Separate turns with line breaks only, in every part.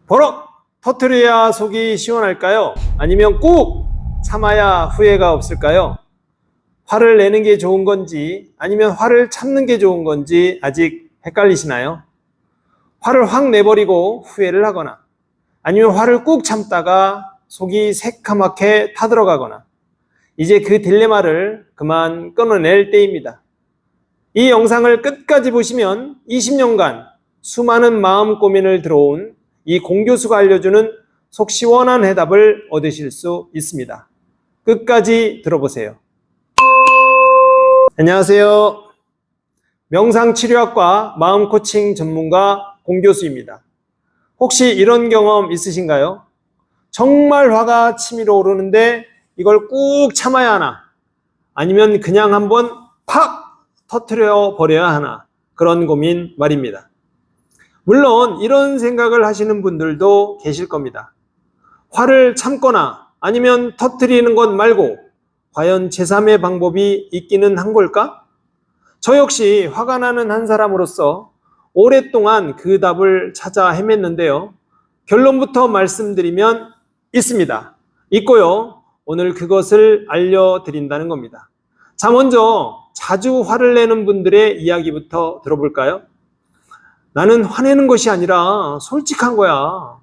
버럭 터뜨려야 속이 시원할까요? 아니면 꾹 참아야 후회가 없을까요? 화를 내는 게 좋은 건지 아니면 화를 참는 게 좋은 건지 아직 헷갈리시나요? 화를 확 내버리고 후회를 하거나 아니면 화를 꾹 참다가 속이 새카맣게 타들어가거나 이제 그 딜레마를 그만 끊어낼 때입니다. 이 영상을 끝까지 보시면 20년간 수많은 마음 고민을 들어온 이 공교수가 알려주는 속 시원한 해답을 얻으실 수 있습니다. 끝까지 들어보세요. 안녕하세요. 명상치료학과 마음코칭 전문가 공교수입니다. 혹시 이런 경험 있으신가요? 정말 화가 치밀어 오르는데 이걸 꾹 참아야 하나? 아니면 그냥 한번 팍 터뜨려 버려야 하나? 그런 고민 말입니다. 물론 이런 생각을 하시는 분들도 계실 겁니다. 화를 참거나 아니면 터뜨리는 것 말고 과연 제3의 방법이 있기는 한 걸까? 저 역시 화가 나는 한 사람으로서 오랫동안 그 답을 찾아 헤맸는데요. 결론부터 말씀드리면 있습니다. 있고요. 오늘 그것을 알려드린다는 겁니다. 자, 먼저 자주 화를 내는 분들의 이야기부터 들어볼까요? 나는 화내는 것이 아니라 솔직한 거야.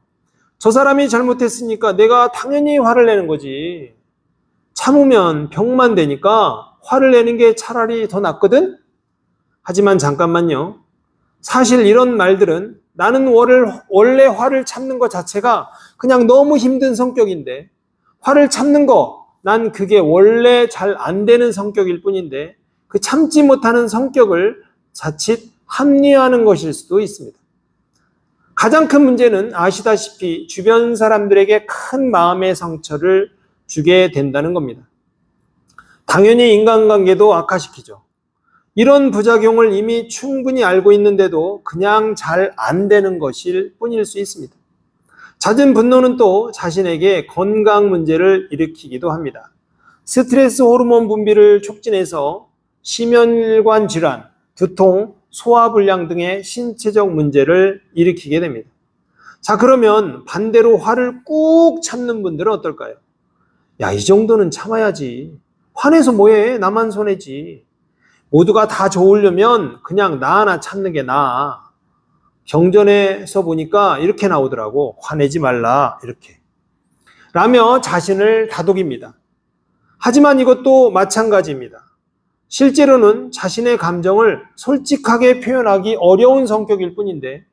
저 사람이 잘못했으니까 내가 당연히 화를 내는 거지. 참으면 병만 되니까 화를 내는 게 차라리 더 낫거든? 하지만 잠깐만요. 사실 이런 말들은 나는 원래 화를 참는 것 자체가 그냥 너무 힘든 성격인데 화를 참는 거, 난 그게 원래 잘 안 되는 성격일 뿐인데 그 참지 못하는 성격을 자칫 합리화하는 것일 수도 있습니다. 가장 큰 문제는 아시다시피 주변 사람들에게 큰 마음의 상처를 주게 된다는 겁니다. 당연히 인간관계도 악화시키죠. 이런 부작용을 이미 충분히 알고 있는데도 그냥 잘 안 되는 것일 뿐일 수 있습니다. 잦은 분노는 또 자신에게 건강 문제를 일으키기도 합니다. 스트레스 호르몬 분비를 촉진해서 심혈관 질환, 두통, 소화불량 등의 신체적 문제를 일으키게 됩니다. 자, 그러면 반대로 화를 꾹 참는 분들은 어떨까요? 야, 이 정도는 참아야지. 화내서 뭐해? 나만 손해지. 모두가 다 좋으려면 그냥 나 하나 참는 게 나아. 경전에서 보니까 이렇게 나오더라고. 화내지 말라. 이렇게. 라며 자신을 다독입니다. 하지만 이것도 마찬가지입니다. 실제로는 자신의 감정을 솔직하게 표현하기 어려운 성격일 뿐인데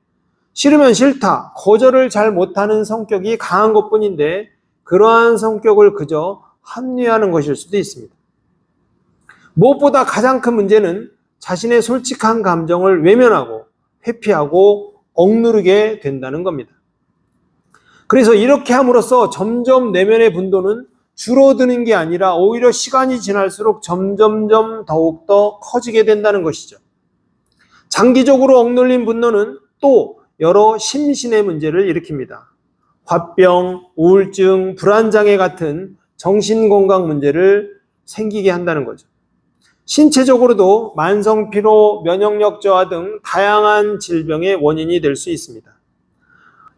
싫으면 싫다, 거절을 잘 못하는 성격이 강한 것뿐인데 그러한 성격을 그저 합리화하는 것일 수도 있습니다. 무엇보다 가장 큰 문제는 자신의 솔직한 감정을 외면하고 회피하고 억누르게 된다는 겁니다. 그래서 이렇게 함으로써 점점 내면의 분노는 줄어드는 게 아니라 오히려 시간이 지날수록 점점점 더욱더 커지게 된다는 것이죠. 장기적으로 억눌린 분노는 또 여러 심신의 문제를 일으킵니다. 화병, 우울증, 불안장애 같은 정신건강 문제를 생기게 한다는 거죠. 신체적으로도 만성피로, 면역력 저하 등 다양한 질병의 원인이 될 수 있습니다.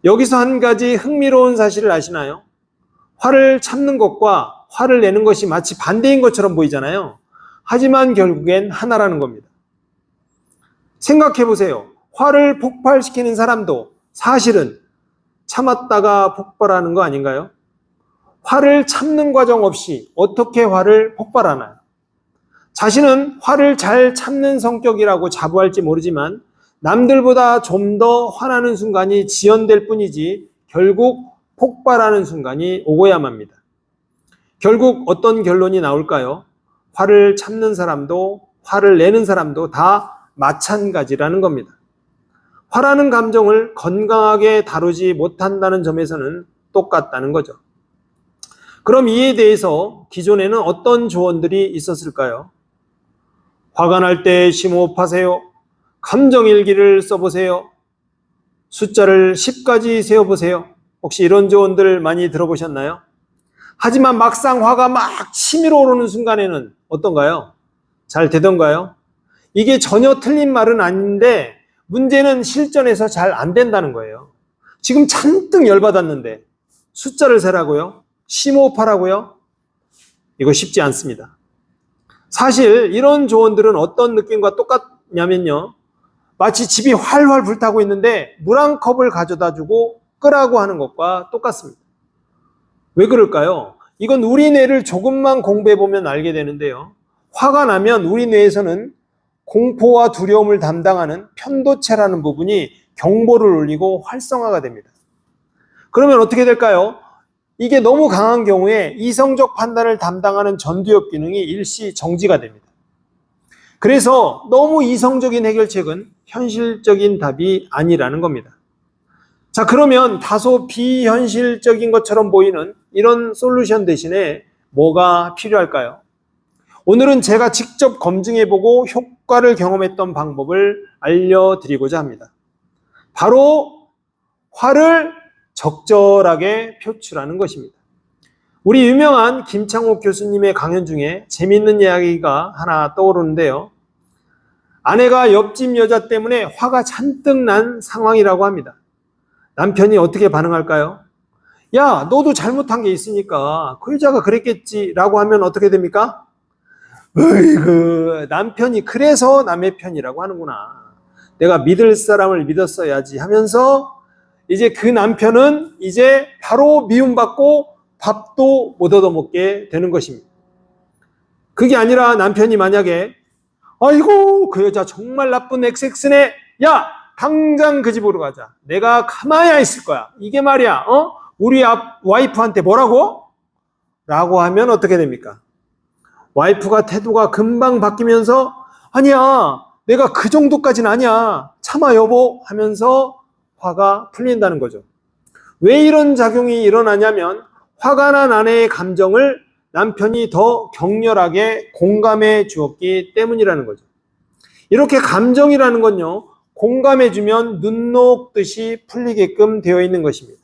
여기서 한 가지 흥미로운 사실을 아시나요? 화를 참는 것과 화를 내는 것이 마치 반대인 것처럼 보이잖아요. 하지만 결국엔 하나라는 겁니다. 생각해 보세요. 화를 폭발시키는 사람도 사실은 참았다가 폭발하는 거 아닌가요? 화를 참는 과정 없이 어떻게 화를 폭발하나요? 자신은 화를 잘 참는 성격이라고 자부할지 모르지만 남들보다 좀 더 화나는 순간이 지연될 뿐이지 결국 폭발하는 순간이 오고야만 합니다. 결국 어떤 결론이 나올까요? 화를 참는 사람도 화를 내는 사람도 다 마찬가지라는 겁니다. 화라는 감정을 건강하게 다루지 못한다는 점에서는 똑같다는 거죠. 그럼 이에 대해서 기존에는 어떤 조언들이 있었을까요? 화가 날 때 심호흡하세요. 감정일기를 써보세요. 숫자를 10까지 세어보세요. 혹시 이런 조언들 많이 들어보셨나요? 하지만 막상 화가 막 치밀어 오르는 순간에는 어떤가요? 잘 되던가요? 이게 전혀 틀린 말은 아닌데 문제는 실전에서 잘 안 된다는 거예요. 지금 잔뜩 열받았는데 숫자를 세라고요? 심호흡하라고요? 이거 쉽지 않습니다. 사실 이런 조언들은 어떤 느낌과 똑같냐면요, 마치 집이 활활 불타고 있는데 물 한 컵을 가져다 주고 끄라고 하는 것과 똑같습니다. 왜 그럴까요? 이건 우리 뇌를 조금만 공부해 보면 알게 되는데요, 화가 나면 우리 뇌에서는 공포와 두려움을 담당하는 편도체라는 부분이 경보를 울리고 활성화가 됩니다. 그러면 어떻게 될까요? 이게 너무 강한 경우에 이성적 판단을 담당하는 전두엽 기능이 일시 정지가 됩니다. 그래서 너무 이성적인 해결책은 현실적인 답이 아니라는 겁니다. 자, 그러면 다소 비현실적인 것처럼 보이는 이런 솔루션 대신에 뭐가 필요할까요? 오늘은 제가 직접 검증해보고 효과를 경험했던 방법을 알려드리고자 합니다. 바로 화를 적절하게 표출하는 것입니다. 우리 유명한 김창옥 교수님의 강연 중에 재미있는 이야기가 하나 떠오르는데요, 아내가 옆집 여자 때문에 화가 잔뜩 난 상황이라고 합니다. 남편이 어떻게 반응할까요? 야, 너도 잘못한 게 있으니까 그 여자가 그랬겠지 라고 하면 어떻게 됩니까? 으이그, 남편이 그래서 남의 편이라고 하는구나, 내가 믿을 사람을 믿었어야지 하면서 이제 그 남편은 이제 바로 미움받고 밥도 못 얻어먹게 되는 것입니다. 그게 아니라 남편이 만약에 아이고 그 여자 정말 나쁜 XX네, 야 당장 그 집으로 가자, 내가 가만히 안 있을 거야, 이게 말이야 우리 와이프한테 뭐라고? 라고 하면 어떻게 됩니까? 와이프가 태도가 금방 바뀌면서 아니야 내가 그 정도까지는 아니야, 참아 여보 하면서 화가 풀린다는 거죠. 왜 이런 작용이 일어나냐면 화가 난 아내의 감정을 남편이 더 격렬하게 공감해 주었기 때문이라는 거죠. 이렇게 감정이라는 건요, 공감해 주면 눈 녹듯이 풀리게끔 되어 있는 것입니다.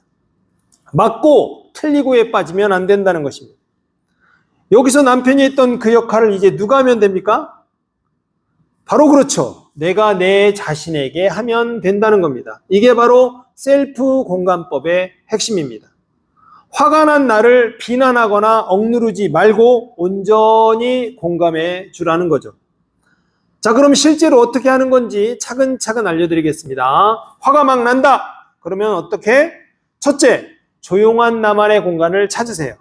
맞고 틀리고에 빠지면 안 된다는 것입니다. 여기서 남편이 했던 그 역할을 이제 누가 하면 됩니까? 바로 그렇죠. 내가 내 자신에게 하면 된다는 겁니다. 이게 바로 셀프 공감법의 핵심입니다. 화가 난 나를 비난하거나 억누르지 말고 온전히 공감해 주라는 거죠. 자, 그럼 실제로 어떻게 하는 건지 차근차근 알려드리겠습니다. 화가 막 난다. 그러면 어떻게? 첫째, 조용한 나만의 공간을 찾으세요.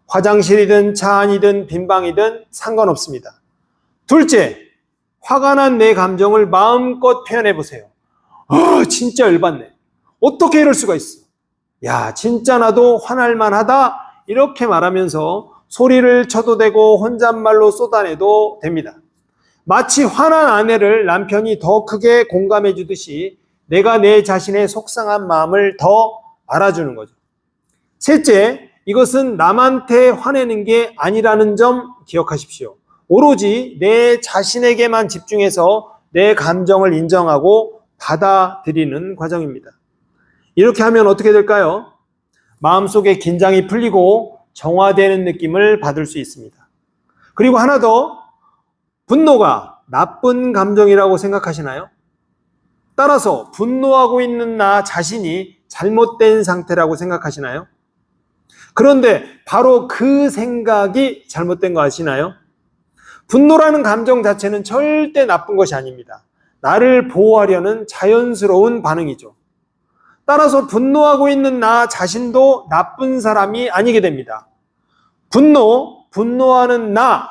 화장실이든 차 안이든 빈방이든 상관없습니다. 둘째, 화가 난 내 감정을 마음껏 표현해 보세요. 진짜 열받네. 어떻게 이럴 수가 있어. 야, 진짜 나도 화날 만하다. 이렇게 말하면서 소리를 쳐도 되고 혼잣말로 쏟아내도 됩니다. 마치 화난 아내를 남편이 더 크게 공감해 주듯이 내가 내 자신의 속상한 마음을 더 알아주는 거죠. 셋째, 이것은 남한테 화내는 게 아니라는 점 기억하십시오. 오로지 내 자신에게만 집중해서 내 감정을 인정하고 받아들이는 과정입니다. 이렇게 하면 어떻게 될까요? 마음속에 긴장이 풀리고 정화되는 느낌을 받을 수 있습니다. 그리고 하나 더, 분노가 나쁜 감정이라고 생각하시나요? 따라서 분노하고 있는 나 자신이 잘못된 상태라고 생각하시나요? 그런데 바로 그 생각이 잘못된 거 아시나요? 분노라는 감정 자체는 절대 나쁜 것이 아닙니다. 나를 보호하려는 자연스러운 반응이죠. 따라서 분노하고 있는 나 자신도 나쁜 사람이 아니게 됩니다. 분노하는 나,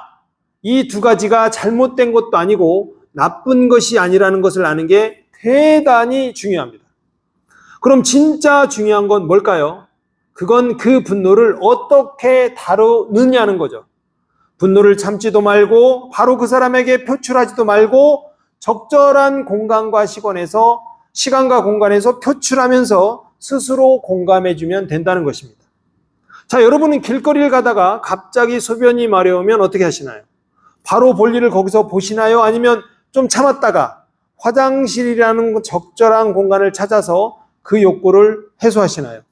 이 두 가지가 잘못된 것도 아니고 나쁜 것이 아니라는 것을 아는 게 대단히 중요합니다. 그럼 진짜 중요한 건 뭘까요? 그건 그 분노를 어떻게 다루느냐는 거죠. 분노를 참지도 말고 바로 그 사람에게 표출하지도 말고 적절한 시간과 공간에서 표출하면서 스스로 공감해주면 된다는 것입니다. 자, 여러분은 길거리를 가다가 갑자기 소변이 마려우면 어떻게 하시나요? 바로 볼일을 거기서 보시나요? 아니면 좀 참았다가 화장실이라는 적절한 공간을 찾아서 그 욕구를 해소하시나요?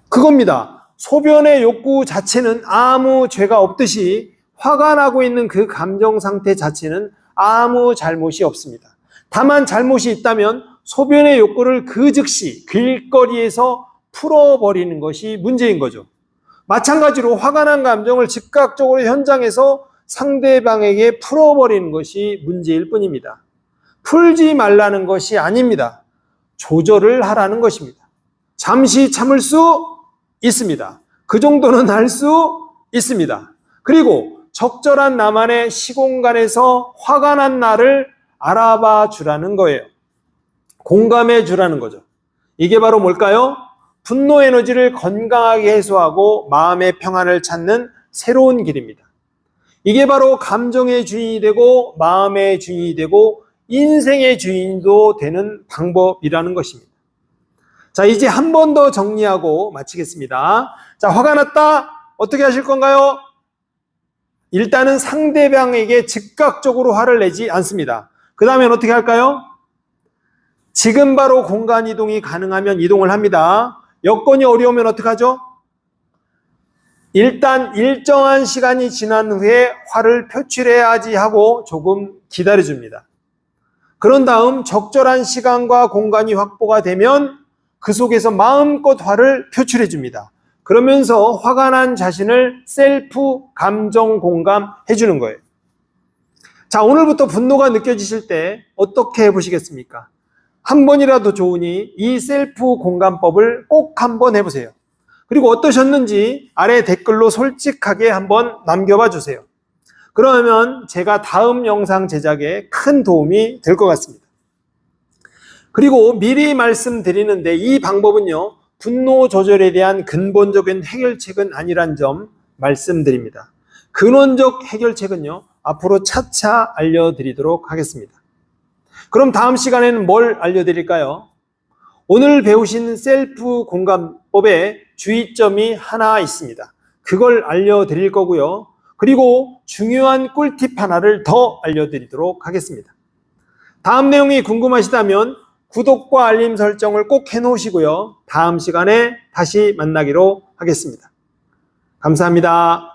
그겁니다. 소변의 욕구 자체는 아무 죄가 없듯이 화가 나고 있는 그 감정 상태 자체는 아무 잘못이 없습니다. 다만 잘못이 있다면 소변의 욕구를 그 즉시 길거리에서 풀어버리는 것이 문제인 거죠. 마찬가지로 화가 난 감정을 즉각적으로 현장에서 상대방에게 풀어버리는 것이 문제일 뿐입니다. 풀지 말라는 것이 아닙니다. 조절을 하라는 것입니다. 잠시 참을 수 있습니다. 그 정도는 할 수 있습니다. 그리고 적절한 나만의 시공간에서 화가 난 나를 알아봐 주라는 거예요. 공감해 주라는 거죠. 이게 바로 뭘까요? 분노 에너지를 건강하게 해소하고 마음의 평안을 찾는 새로운 길입니다. 이게 바로 감정의 주인이 되고 마음의 주인이 되고 인생의 주인도 되는 방법이라는 것입니다. 자, 이제 한 번 더 정리하고 마치겠습니다. 자, 화가 났다. 어떻게 하실 건가요? 일단은 상대방에게 즉각적으로 화를 내지 않습니다. 그 다음엔 어떻게 할까요? 지금 바로 공간 이동이 가능하면 이동을 합니다. 여건이 어려우면 어떻게 하죠? 일단 일정한 시간이 지난 후에 화를 표출해야지 하고 조금 기다려줍니다. 그런 다음 적절한 시간과 공간이 확보가 되면 그 속에서 마음껏 화를 표출해 줍니다. 그러면서 화가 난 자신을 셀프 감정 공감해 주는 거예요. 자, 오늘부터 분노가 느껴지실 때 어떻게 해보시겠습니까? 한 번이라도 좋으니 이 셀프 공감법을 꼭 한번 해보세요. 그리고 어떠셨는지 아래 댓글로 솔직하게 한번 남겨봐 주세요. 그러면 제가 다음 영상 제작에 큰 도움이 될 것 같습니다. 그리고 미리 말씀드리는데 이 방법은요, 분노 조절에 대한 근본적인 해결책은 아니란 점 말씀드립니다. 근원적 해결책은요, 앞으로 차차 알려드리도록 하겠습니다. 그럼 다음 시간에는 뭘 알려드릴까요? 오늘 배우신 셀프 공감법에 주의점이 하나 있습니다. 그걸 알려드릴 거고요. 그리고 중요한 꿀팁 하나를 더 알려드리도록 하겠습니다. 다음 내용이 궁금하시다면 구독과 알림 설정을 꼭 해놓으시고요. 다음 시간에 다시 만나기로 하겠습니다. 감사합니다.